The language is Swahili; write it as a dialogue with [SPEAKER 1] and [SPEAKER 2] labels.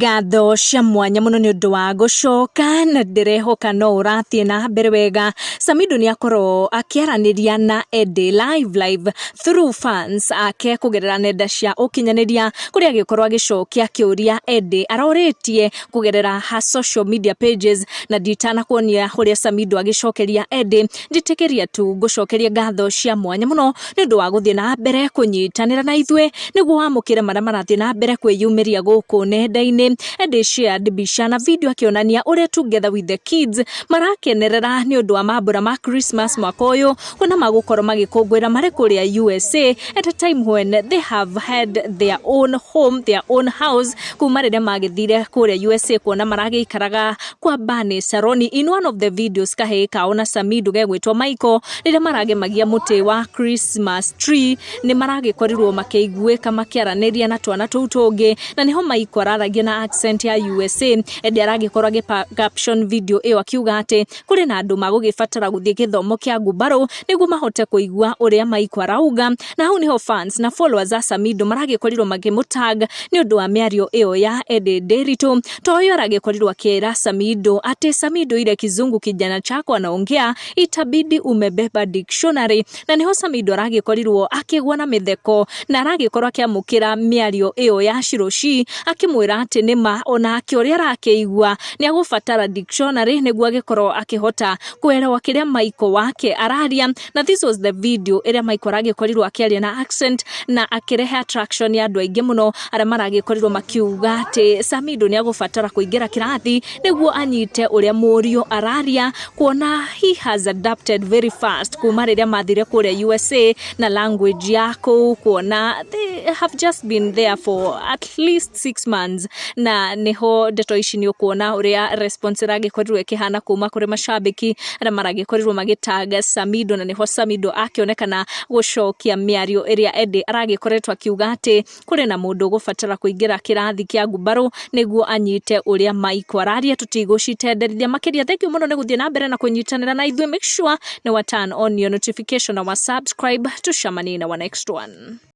[SPEAKER 1] ngatho cia mwanya muno ni undu wa gucoka na ndirehoka no urathie na mbere wega. Samidoh ni akorwo akiaraniria na Edday live through fans ake kugerera nenda cia ukinyaniria kuria agikorwo agicokia kiuria Edday aroritie kugerera ha social media pages na ditana kuonia huria Samidoh agicokeria Edday nditikiria tu gucokeria ngatho cia mwanya muno ni undu wa guthie na mbere kunyitanira na ithwe niguo wamukire maria marathie na mbere kwiyumiria guku nenda-ini. Edday shared mbica na video akionania uria Together with the Kids marakenerera ni undu wa mambura ma Christmas mwaka uyu kuna magukorwo magikungwira mari kuria USA at a time when they have had their own home, their own house kuma riria magithire kuria USA kuona maragiikaraga kwa Bani Saroni. In one of the videos kahe kaona Samidoh gegwitwo Michael riria maragemagia muti wa Christmas tree ni maragikorwo makeiguika makiaraniria na twana tungi na niho Michael araragia na accent ya USA. Edday aragikorwo caption video iyo akiuga ati kuri na andu magugibatara guthie githomo kia ngubaro niguo mahote kuigua uria Michael arauga, na hau niho fans na followers za Samidoh maragikorwo magimutag ni undu wa miario iyo ya Edday Derito. Toyo aragikorwo akira Samidoh ati Samidoh ile kizungu kijana chako anaongea itabidi umebeba dictionary, na niho Samidoh aragikorwo akigwa na Mitheko na aragikorwo akiamukira miario iyo ya Shiroshi akimwira ati nima ona akioria arakeigua ni agubatara dictionary niguo agikorwo akihota kuelewa kiria Michael wake araria. Na this was the video area Michael aragikorwo akiaria na accent na akirehe attraction ya andu aingi muno aria maragikorwo makiuga ati Samidoh ni agubatara kuingira kirathi niguo anyite uria murio araria, kuona he has adapted very fast kuma riria mathire kuria USA na language yako, kuona they have just been there for at least 6 months na niho ndeto ici ni ukuona uria response ragikorwo ikihana kuma kuri mashabiki aria maragikorwo magitaga Samidoh, na niho Samidoh akionekana gucokia miario iria Edday aragikorwo akiuga ati kuri na mundu gubatara kuingira kirathi kia ngubaro niguo anyite uria Michael araria. Tutigucitenderithia makiria. Thank you muno ni guthie na mbere na kunyitanira na ithwe. Make sure ni wa turn on your notification na wa subscribe. Tucemanie na wa next one.